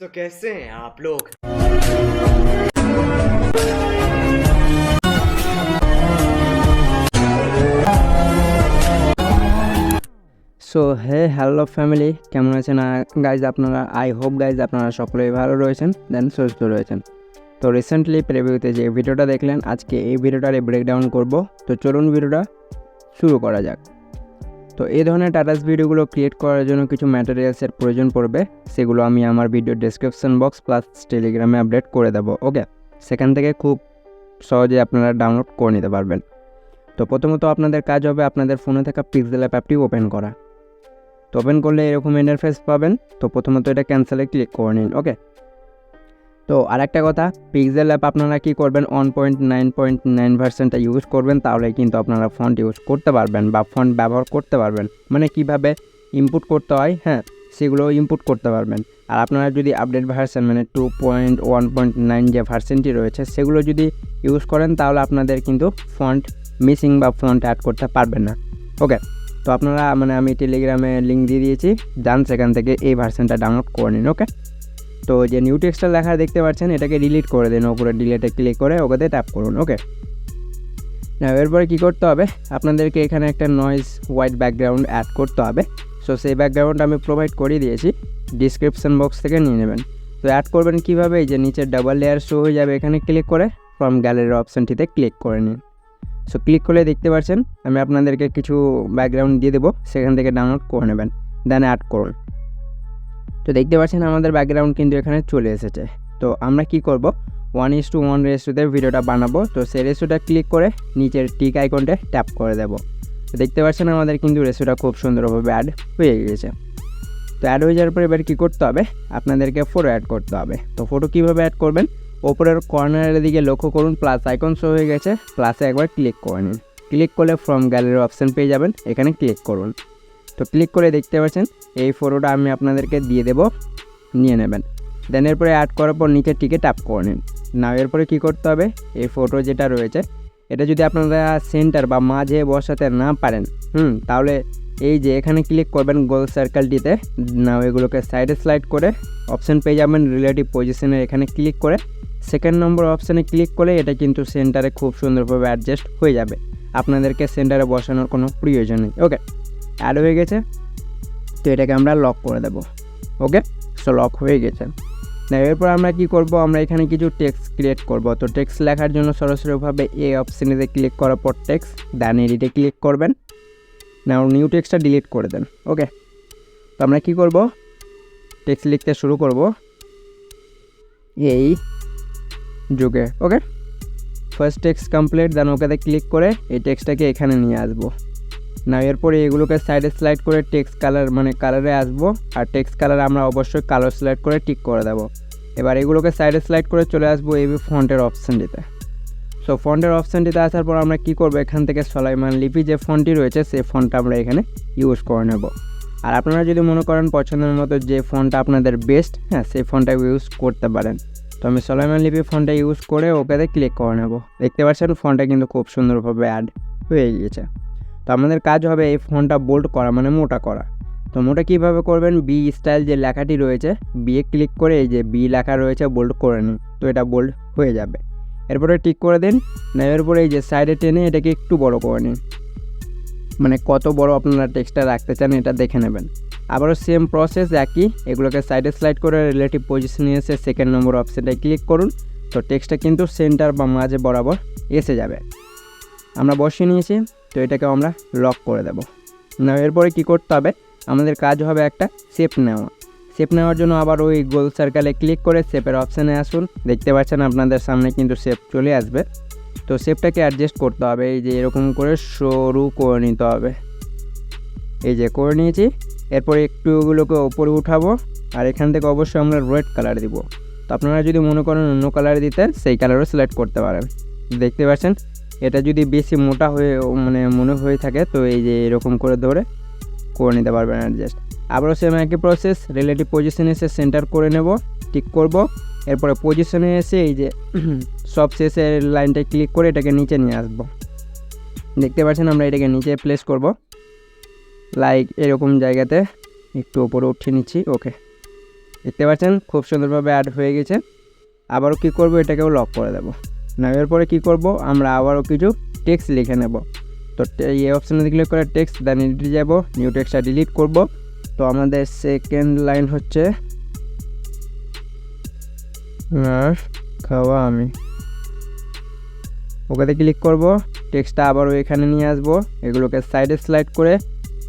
तो कैसे हैं आप लोग। সো হ্যালো ফ্যামিলি, কেমন আছেন গাইজ আপনারা? আই হোপ গাইজ আপনারা সকলেই ভালো রয়েছেন, দেন সুস্থ রয়েছেন। তো রিসেন্টলি প্রিভিউতে যে ভিডিওটা দেখলেন, আজকে এই ভিডিওটারে ব্রেকডাউন করব। তো চলুন ভিডিওটা শুরু করা যাক। তো এই ধরনের টাটাস ভিডিওগুলো ক্রিয়েট করার জন্য কিছু ম্যাটেরিয়ালসের প্রয়োজন পড়বে, সেগুলো আমি আমার ভিডিও ডেসক্রিপশন বক্স প্লাস টেলিগ্রামে আপডেট করে দেবো। ওকে, সেখান থেকে খুব সহজে আপনারা ডাউনলোড করে নিতে পারবেন। তো প্রথমত আপনাদের কাজ হবে আপনাদের ফোনে থাকা পিক্সেল অ্যাপটি ওপেন করা। তো ওপেন করলে এরকম ইন্টারফেস পাবেন। তো প্রথমত এটা ক্যান্সেলে ক্লিক করে নিন। ওকে, তো আরেকটা কথা, পিক্সেল অ্যাপ আপনারা কী করবেন, 1.9.9 ভার্সনটা ইউজ করবেন, তাহলে কিন্তু আপনারা ফন্ট ইউজ করতে পারবেন বা ফন্ট ব্যবহার করতে পারবেন। মানে কিভাবে ইনপুট করতে হয়, হ্যাঁ, সেগুলো ইনপুট করতে পারবেন। আর আপনারা যদি আপডেট ভার্সন মানে 2.1.9 যে ভার্সনটি রয়েছে সেগুলো যদি ইউজ করেন, তাহলে আপনাদের কিন্তু ফন্ট মিসিং বা ফন্ট অ্যাড করতে পারবেন না। ওকে, তো আপনারা আমি টেলিগ্রামে লিঙ্ক দিয়ে দিয়েছি, যান সেখান থেকে এই ভার্সনটা ডাউনলোড করে নিন। ওকে, তো যে নিউ টেক্সটটা লেখা দেখতে পাচ্ছেন, এটাকে ডিলিট করে দিন। ওপরে ডিলিটে ক্লিক করে ওকেতে ট্যাপ করুন। ওকে, না এরপরে কী করতে হবে, আপনাদেরকে এখানে একটা নয়েজ হোয়াইট ব্যাকগ্রাউন্ড অ্যাড করতে হবে। সো সেই ব্যাকগ্রাউন্ড আমি প্রোভাইড করে দিয়েছি, ডিসক্রিপশন বক্স থেকে নিয়ে নেবেন। তো অ্যাড করবেন কীভাবে, এই যে নিচে ডাবল লেয়ার শো হয়ে যাবে, এখানে ক্লিক করে ফ্রম গ্যালারির অপশানটিতে ক্লিক করে নিন। সো ক্লিক করলে দেখতে পাচ্ছেন আমি আপনাদেরকে কিছু ব্যাকগ্রাউন্ড দিয়ে দেবো, সেখান থেকে ডাউনলোড করে নেবেন, দেন অ্যাড করুন। তো দেখতে পাচ্ছেন আমাদের ব্যাকগ্রাউন্ড কিন্তু এখানে চলে এসেছে। তো আমরা কি করব, 1:1 রেশিওতে ভিডিওটা বানাবো। তো সেই রেশিওটা ক্লিক করে নিচের টিক আইকনটা ট্যাপ করে দেবো। তো দেখতে পাচ্ছেন আমাদের কিন্তু রেশিওটা খুব সুন্দরভাবে অ্যাড হয়ে গিয়েছে। তো অ্যাড হয়ে যাওয়ার পরে এবার কী করতে হবে, আপনাদেরকে ফটো অ্যাড করতে হবে। তো ফটো কীভাবে অ্যাড করবেন, ওপরের কর্নারের দিকে লক্ষ্য করুন, প্লাস আইকন শো হয়ে গেছে, প্লাসে একবার ক্লিক করে নিন। ক্লিক করলে ফ্রম গ্যালারির অপশান পেয়ে যাবেন, এখানে ক্লিক করুন। তো ক্লিক করে দেখতে পাচ্ছেন এই ফটোটা আমি আপনাদেরকে দিয়ে দেবো, নিয়ে নেবেন। দেন এরপরে অ্যাড করার পর নিচের টিকে ট্যাপ করে নিন। না এরপরে কী করতে হবে, এই ফটো যেটা রয়েছে এটা যদি আপনারা সেন্টার বা মাঝে বসাতে না পারেন, তাহলে এই যে এখানে ক্লিক করবেন গোল সার্কেলটিতে, না এগুলোকে সাইডে স্লাইড করে অপশান পেয়ে যাবেন রিলেটিভ পজিশনের, এখানে ক্লিক করে সেকেন্ড নম্বর অপশানে ক্লিক করলে এটা কিন্তু সেন্টারে খুব সুন্দরভাবে অ্যাডজাস্ট হয়ে যাবে। আপনাদেরকে সেন্টারে বসানোর কোনো প্রয়োজন নেই। ওকে, অ্যাড হয়ে গেছে। তো এটাকে আমরা লক করে দেব। ওকে, সো লক হয়ে গেছে। না এরপর আমরা কি করব, আমরা এখানে কিছু টেক্সট ক্রিয়েট করব। তো টেক্সট লেখার জন্য সরাসরিভাবে এই অপশানেতে ক্লিক করার পর টেক্সট, দেন এডিটে ক্লিক করবেন। না নিউ টেক্সটটা ডিলিট করে দেন। ওকে, তো আমরা কি করব, টেক্সট লিখতে শুরু করব এই যুগে। ওকে, ফার্স্ট টেক্সট কমপ্লিট, দেন ওকেতে ক্লিক করে এই টেক্সটটাকে এখানে নিয়ে আসবো। না এরপরে এগুলোকে সাইডে স্লাইড করে টেক্সট কালার কালারে আসবো, আর টেক্সট কালার আমরা অবশ্যই কালার সিলেক্ট করে টিক করে দেবো। এবার এগুলোকে সাইডে স্লাইড করে চলে আসবো এই ফন্টের অপশানটিতে। সো ফন্টের অপশানটিতে আসার পর আমরা কি করব, এখান থেকে সুলাইমান লিপি যে ফন্টটি রয়েছে সেই ফন্টটা আমরা এখানে ইউজ করে নেব। আর আপনারা যদি মনে করেন পছন্দের মতো যে ফন্টটা আপনাদের বেস্ট, হ্যাঁ, সেই ফন্টটা ইউজ করতে পারেন। তো আমি সুলাইমান লিপি ফন্টটা ইউজ করে ওকেতে ক্লিক করে নেব। দেখতে পাচ্ছেন ফন্টটা কিন্তু খুব সুন্দরভাবে অ্যাড হয়ে গিয়েছে। তো আমাদের কাজ হবে এই ফন্টটা বোল্ড করা, মোটা করা। তো মোটা কীভাবে করবেন, বি স্টাইল যে লেখাটি রয়েছে, বিয়ে ক্লিক করে এই যে বি লেখা রয়েছে বোল্ড করে নিন। তো এটা বোল্ড হয়ে যাবে। এরপরে টিক করে দিন। না এরপরে এই যে সাইডে টেনে এটাকে একটু বড় করে নিন, কত বড় আপনারা টেক্সটটা রাখতে চান এটা দেখে নেবেন। আবারও সেম প্রসেস একই, এগুলোকে সাইডে স্লাইড করে রিলেটিভ পজিশনে এসে সেকেন্ড নম্বর অপশানটায় ক্লিক করুন। তো টেক্সটটা কিন্তু সেন্টার বা মাঝে বরাবর এসে যাবে। আমরা বসিয়ে নিয়েছি, তো এটাকে আমরা লক করে দেব। না এরপরে কী করতে হবে, আমাদের কাজ হবে একটা শেপ নেওয়া। শেপ নেওয়ার জন্য আবার ওই গোল সার্কেলে ক্লিক করে শেপের অপশানে আসুন। দেখতে পাচ্ছেন আপনাদের সামনে কিন্তু শেপ চলে আসবে। তো শেপটাকে অ্যাডজাস্ট করতে হবে, এই যে এরকম করে সরু করে নিতে হবে। এই যে করে নিয়েছি। এরপর একটু ওগুলোকে ওপরে উঠাবো, আর এখান থেকে অবশ্যই আমরা রেড কালার দিব। তো আপনারা যদি মনে করেন অন্য কালার দিতে, সেই কালারও সিলেক্ট করতে পারেন। দেখতে পাচ্ছেন এটা যদি বেশি মোটা হয়ে মনে হয়ে থাকে, তো এই যে এরকম করে ধরে নিতে পারবেন অ্যাডজাস্ট। আবারও সেম একই প্রসেস, রিলেটিভ পজিশনে এসে সেন্টার করে নেব, টিক করব। এরপরে পজিশনে এসে এই যে সব শেষের লাইনটায় ক্লিক করে এটাকে নিচে নিয়ে আসব। দেখতে পাচ্ছেন আমরা এটাকে নিচে প্লেস করব, লাইক এরকম জায়গাতে একটু ওপরে উঠিয়ে নিচ্ছি। ওকে, দেখতে পাচ্ছেন খুব সুন্দরভাবে অ্যাড হয়ে গেছে। আবারও কী করব, এটাকেও লক করে দেবো। নেওয়ার পরে কী করব, আমরা আবারও কিছু টেক্সট লিখে নেব। তো এই অপশানে ক্লিক করে টেক্সট দেন এডিটে যাব, নিউ টেক্সটটা ডিলিট করব। তো আমাদের সেকেন্ড লাইন হচ্ছে খাওয়া আমি, ওকেতে ক্লিক করব। টেক্সটটা আবারও এখানে নিয়ে আসবো, এগুলোকে সাইডে স্লাইড করে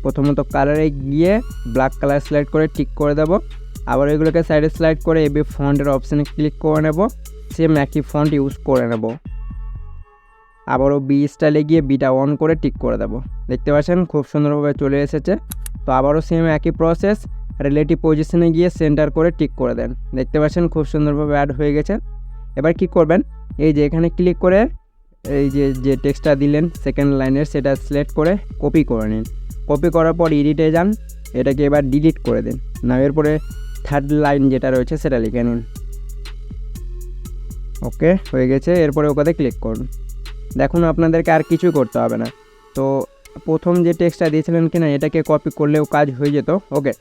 প্রথমত কালারে গিয়ে ব্ল্যাক কালার স্লাইড করে ঠিক করে দেব। আবার এগুলোকে সাইডে স্লাইড করে এবি ফন্টের অপশানে ক্লিক করে নেব, সেম একই ফন্ট ইউজ করে নেব। আবারও বি স্টাইলে গিয়ে বিটা অন করে টিক করে দেব। দেখতে পাচ্ছেন খুব সুন্দরভাবে চলে এসেছে। তো আবারও সেম একই প্রসেস, রিলেটিভ পজিশনে গিয়ে সেন্টার করে টিক করে দেন। দেখতে পাচ্ছেন খুব সুন্দরভাবে অ্যাড হয়ে গেছে। এবার কি করবেন, এই যে এখানে ক্লিক করে এই যে টেক্সটটা দিলেন সেকেন্ড লাইনের, সেটা সিলেক্ট করে কপি করে নিন। কপি করার পর এডিটে যান, এটাকে এবার ডিলিট করে দিন। না এরপরে থার্ড লাইন যেটা রয়েছে সেটা লিখে নিন। ওকে হয়ে গেছে। এরপরে ওখানে ক্লিক করুন। দেখুন আপনাদেরকে আর কিছুই করতে হবে না। তো প্রথম যে টেক্সটটা দিয়েছিলেন কিনা এটাকে কপি করলেও কাজ হয়ে যেত। ওকে,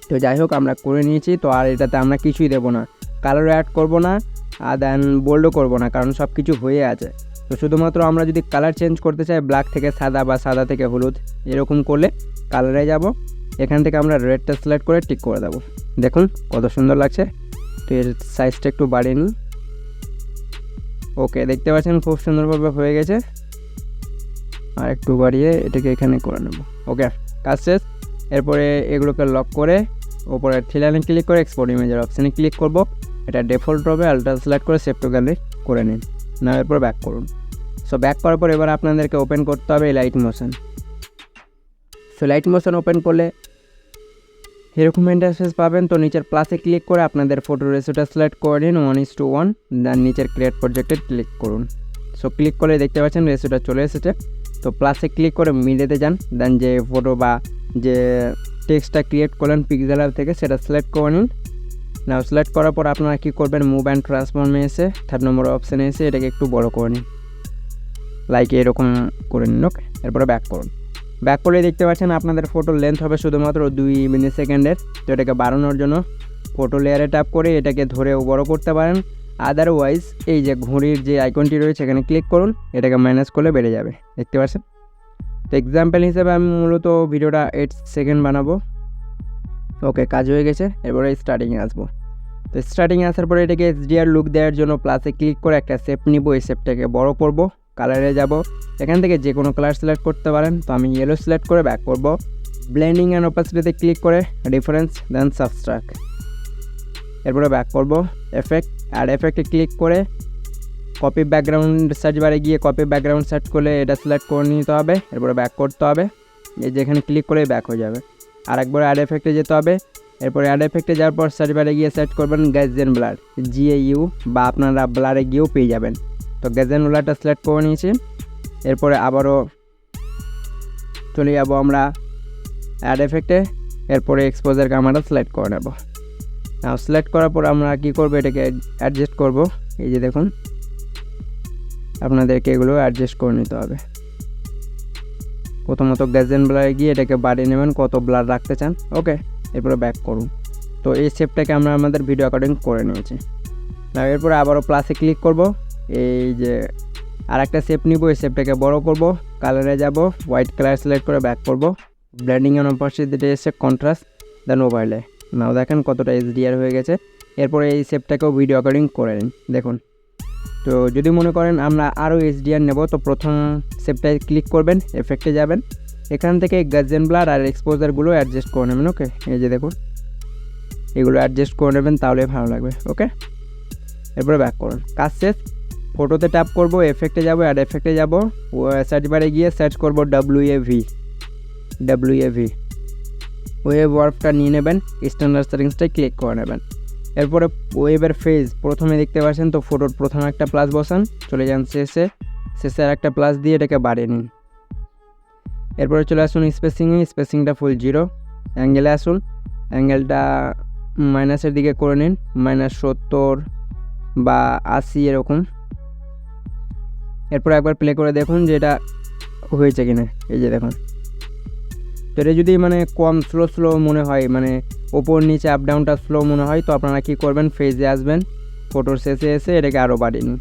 তো যাই হোক আমরা করে নিয়েছি। তো আর এটাতে আমরা কিছুই দেবো না, কালারও অ্যাড করবো না, আর দেন বোল্ডও করবো না, কারণ সব কিছু হয়ে আছে। তো শুধুমাত্র আমরা যদি কালার চেঞ্জ করতে চাই, ব্ল্যাক থেকে সাদা বা সাদা থেকে হলুদ, এরকম করলে কালারে যাব। এখান থেকে আমরা রেডটা সিলেক্ট করে টিক করে দেবো। দেখুন কত সুন্দর লাগছে। তো এর সাইজটা একটু বাড়িয়ে নিই। ওকে, দেখতে পাচ্ছেন খুব সুন্দরভাবে হয়ে গেছে। আর একটু বাড়িয়ে এটাকে এখানে করে নেব। ওকে, কাজ শেষ। এরপরে এগুলোকে লক করে ওপরে থ্রিলাইনে ক্লিক করে এক্সপোর্ট ইমেজের অপশানে ক্লিক করব। এটা ডিফল্ট হবে, আলট্রা সিলেক্ট করে সেভ টু গ্যালারি করে নিন। না এরপর ব্যাক করুন। সো ব্যাক করার পর এবার আপনাদেরকে ওপেন করতে হবে light motion. So light motion open করলে এরকম ইন্টারফেস পাবেন। তো নিচের প্লাসে ক্লিক করে আপনাদের ফটো রেশিওটা সিলেক্ট করে নিন 1:1, দেন নিচের ক্রিয়েট প্রজেক্টে ক্লিক করুন। সো ক্লিক করে দেখতে পাচ্ছেন রেশিওটা চলে এসেছে। তো প্লাসে ক্লিক করে মিডিয়াতে যান, দেন যে ফটো বা যে টেক্সটটা ক্রিয়েট করলেন পিক্সেলার থেকে সেটা সিলেক্ট করে নিন। নাও সিলেক্ট করার পর আপনারা কী করবেন, মুভ অ্যান্ড ট্রান্সফর্মে এসে থার্ড নম্বর অপশানে এসে এটাকে একটু বড় করে নিন, লাইক এরকম করে নিন। ওকে, এরপরে ব্যাক করুন। ব্যাক করে দেখতে পাচ্ছেন আপনাদের ফটোর লেন্থ হবে শুধুমাত্র 2 মিলি সেকেন্ডের। তো এটাকে বাড়ানোর জন্য ফটো লেয়ারে ট্যাপ করে এটাকে ধরেও বড় করতে পারেন। আদারওয়াইজ এই যে ঘড়ির যে আইকনটি রয়েছে এখানে ক্লিক করুন, এটাকে মাইনাস করলে বেড়ে যাবে। দেখতে পাচ্ছেন। তো এক্সাম্পল হিসেবে আমি মূলত ভিডিওটা 8 সেকেন্ড বানাবো। ওকে, কাজ হয়ে গেছে। এরপরে স্টার্টিংয়ে আসবো। তো স্টার্টিংয়ে আসার পরে এটাকে HDR লুক দেওয়ার জন্য প্লাসে ক্লিক করে একটা শেপ নিব। এই শেপটাকে বড় করব, কালারে যাব, এখান থেকে যে কোনো কালার সিলেক্ট করতে পারেন। তো আমি ইয়েলো সিলেক্ট করে ব্যাক করব। ব্লেন্ডিং অ্যান্ড অপাসিটিতে ক্লিক করে ডিফারেন্স, দেন সাবস্ট্রাক্ট। এরপরে ব্যাক করব, এফেক্ট, আর এফেক্টে ক্লিক করে কপি ব্যাকগ্রাউন্ড সার্চ বারে গিয়ে কপি ব্যাকগ্রাউন্ড সার্চ করলে এটা সিলেক্ট করে নিতে হবে। এরপরে ব্যাক করতে হবে, এই যেখানে ক্লিক করে ব্যাক হয়ে যাবে। আর একবার অ্যাড এফেক্টে যেতে হবে। এরপরে অ্যাড এফেক্টে যাওয়ার পর সার্চ বারে গিয়ে সার্চ করবেন গ্যাজেন ব্লার, GAU, বা আপনারা ব্লারে গিয়েও পেয়ে যাবেন। তো গ্যাজেন ব্লারটা সিলেক্ট করে নিয়েছি। এরপরে আবারও চলে যাব আমরা অ্যাড এফেক্টে। এরপরে এক্সপোজার ক্যামেরা সিলেক্ট করে নেব। নাও সিলেক্ট করার পর আমরা কী করবো, এটাকে অ্যাডজাস্ট করব। এই যে দেখুন আপনাদেরকে এগুলো অ্যাডজাস্ট করে নিতে হবে। প্রথমত গ্যাজেন ব্লারে গিয়ে এটাকে বাড়িয়ে নেবেন কত ব্লার রাখতে চান। ওকে, এরপরে ব্যাক করুন। তো এই শেপটাকে আমরা আমাদের ভিডিও অ্যাকর্ডিং করে নিয়েছি। না এরপরে আবারও প্লাসে ক্লিক করব। এই যে আর একটা শেপ নিব, এই শেপটাকে বড় করব, কালারে যাব, হোয়াইট কালার সিলেক্ট করে ব্যাক করব। ব্লেন্ডিং অ্যান্ড অপাসিটিতে এসে কন্ট্রাস্ট, দেন ওভারলে। নাও দেখেন কতটা HDR হয়ে গেছে। এরপরে এই শেপটাকেও ভিডিও অ্যাকর্ডিং করে নিন। দেখুন, তো যদি মনে করেন আমরা আরও HDR নেব, তো প্রথম শেপটায় ক্লিক করবেন, এফেক্টে যাবেন, এখান থেকে গ্যাজেন ব্লার আর এক্সপোজারগুলো অ্যাডজাস্ট করে নেবেন। ওকে, এই যে দেখুন এগুলো অ্যাডজাস্ট করে নেবেন, তাহলে ভালো লাগবে। ওকে, এরপরে ব্যাক করুন। কাজ শেষ। ফটোতে ট্যাপ করব, এফেক্টে যাব, অ্যাড এফেক্টে যাব, সার্চ বারে গিয়ে সার্চ করব WAV, ওয়েভ ওয়ার্পটা নিয়ে নেবেন, স্ট্যান্ডার্ড সেটিংসটাই ক্লিক করে নেবেন। এরপরে ওয়েবের ফেজ প্রথমে দেখতে পাচ্ছেন, তো ফটোর প্রথমে একটা প্লাস বসান, চলে যান শেষে আর একটা প্লাস দিয়ে এটাকে বাড়িয়ে নিন। এরপরে চলে আসুন স্পেসিংটা ফুল 0, অ্যাঙ্গেলে আসুন, অ্যাঙ্গেলটা মাইনাসের দিকে করে নিন, -70 বা 80 এরকম। এরপর একবার প্লে করে দেখুন যে এটা হয়েছে কিনা। এই যে দেখুন তো এটা যদি মানে কম স্লো মনে হয়, মানে ওপর নিচে আপ ডাউনটা স্লো মনে হয়, তো আপনারা কী করবেন, ফেজে আসবেন, ফটোর শেষে এসে এটাকে আরও বাড়িয়ে নিন,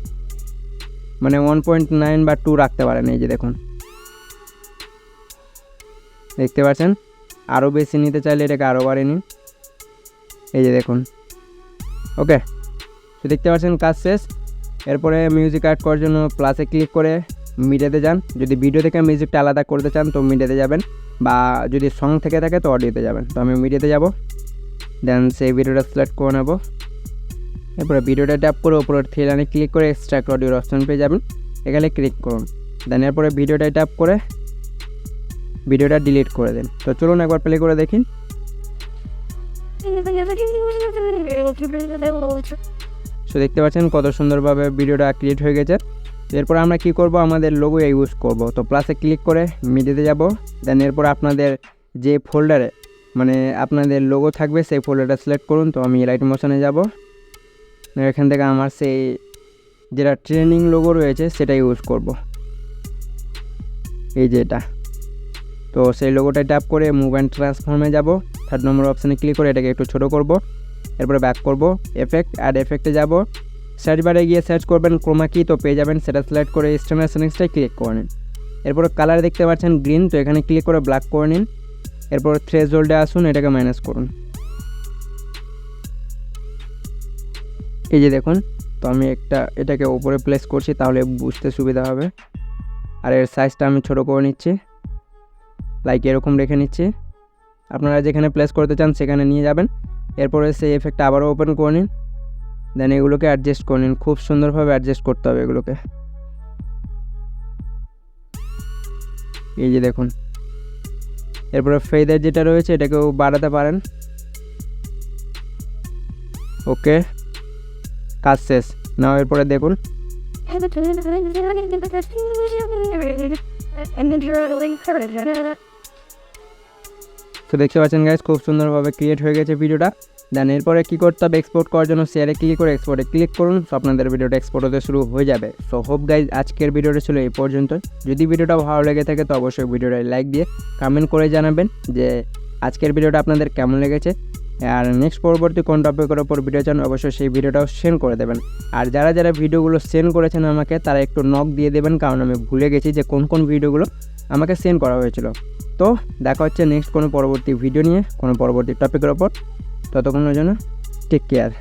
মানে 1.9 বা 2 রাখতে পারেন। এই যে দেখুন, দেখতে পাচ্ছেন, আরও বেশি নিতে চাইলে এটাকে আরও বাড়িয়ে নিন। এই যে দেখুন, ওকে। তো দেখতে পাচ্ছেন কাজ শেষ। এরপরে মিউজিক অ্যাড করার জন্য প্লাসে ক্লিক করে মিডিয়াতে যান। যদি ভিডিও থেকে মিউজিকটা আলাদা করতে চান তো মিডিয়াতে যাবেন, বা যদি সং থেকে থাকে তো অডিওতে যাবেন। তো আমি মিডিয়াতে যাব, দেন সেই ভিডিওটা সিলেক্ট করে নেব। এরপরে ভিডিওটা ট্যাপ করে ওপরের থ্রি লাইনে ক্লিক করে এক্সট্রাক্ট অডিওর অপশন পেয়ে যাবেন, এখানে ক্লিক করুন। দেন এরপরে ভিডিওটা ট্যাপ করে ভিডিওটা ডিলিট করে দিন। তো চলুন একবার প্লে করে দেখি। সো দেখতে পাচ্ছেন কত সুন্দরভাবে ভিডিওটা ক্রিয়েট হয়ে গেছে। এরপর আমরা কি করব, আমাদের লোগো ইউজ করব। তো প্লাসে ক্লিক করে মিডিয়াতে যাব, দেন এরপর আপনাদের যে ফোল্ডারে মানে আপনাদের লোগো থাকবে সেই ফোল্ডারটা সিলেক্ট করুন। তো আমি রাইট মোশনে যাব, এখান থেকে আমার সেই যেটা ট্রেন্ডিং লোগো রয়েছে সেটা ইউজ করব, এই যে এটা। তো সেই লোগোটা ট্যাপ করে মুভ অ্যান্ড ট্রান্সফর্মে যাব, 3rd নম্বর অপশানে ক্লিক করে এটাকে একটু ছোটো করব। এরপরে ব্যাক করব, এফেক্ট অ্যাড এফেক্টে যাব, সার্চ বারে গিয়ে সার্চ করবেন ক্রোমা কি, তো পেয়ে যাবেন। সেটা সিলেক্ট করে স্ট্যান্ডার্ড সেটিংসটাই ক্লিক করে নিন। এরপরে কালার দেখতে পাচ্ছেন গ্রিন, তো এখানে ক্লিক করে ব্ল্যাক করে নিন। এরপর থ্রেশহোল্ডে আসুন, এটাকে মাইনাস করুন। এই যে দেখুন, তো আমি এটাকে উপরে প্লেস করছি, তাহলে বুঝতে সুবিধা হবে। আর এর সাইজটা আমি ছোটো করে নিচ্ছি, লাইক এরকম রেখে নিচ্ছি। আপনারা যেখানে প্লেস করতে চান সেখানে নিয়ে যাবেন। এরপরে সেই এফেক্টটা আবারও ওপেন করে নিন, দেন এগুলোকে অ্যাডজাস্ট করে নিন। খুব সুন্দরভাবে অ্যাডজাস্ট করতে হবে এগুলোকে। এই যে দেখুন, এরপরে ফেদার যেটা রয়েছে এটাকেও বাড়াতে পারেন। ওকে, কাজ শেষ। নাও এরপরে দেখুন, তো দেখতে পাচ্ছেন গাইজ খুব সুন্দরভাবে ক্রিয়েট হয়ে গেছে ভিডিওটা। দেন এরপরে কী করতে হবে, এক্সপোর্ট করার জন্য শেয়ারে ক্লিক করে এক্সপোর্টে ক্লিক করুন। সো আপনাদের ভিডিওটা এক্সপোর্ট হতে শুরু হয়ে যাবে। সো হোপ গাইজ আজকের ভিডিওটা ছিল এই পর্যন্ত। যদি ভিডিওটা ভালো লেগে থাকে তো অবশ্যই ভিডিওটা লাইক দিয়ে কমেন্ট করে জানাবেন যে আজকের ভিডিওটা আপনাদের কেমন লেগেছে। আর নেক্সট পরবর্তী কোন টপিকের ওপর ভিডিও চান অবশ্যই সেই ভিডিওটাও সেন্ড করে দেবেন। আর যারা ভিডিওগুলো সেন্ড করেছেন আমাকে তারা একটু নক দিয়ে দেবেন, কারণ আমি ভুলে গেছি যে কোন ভিডিওগুলো আমাকে সেন্ড করা হয়েছিল। তো দেখা হচ্ছে নেক্সট কোনো পরবর্তী ভিডিও নিয়ে, কোনো পরবর্তী টপিকের ওপর। ততক্ষণের জন্য টেক কেয়ার।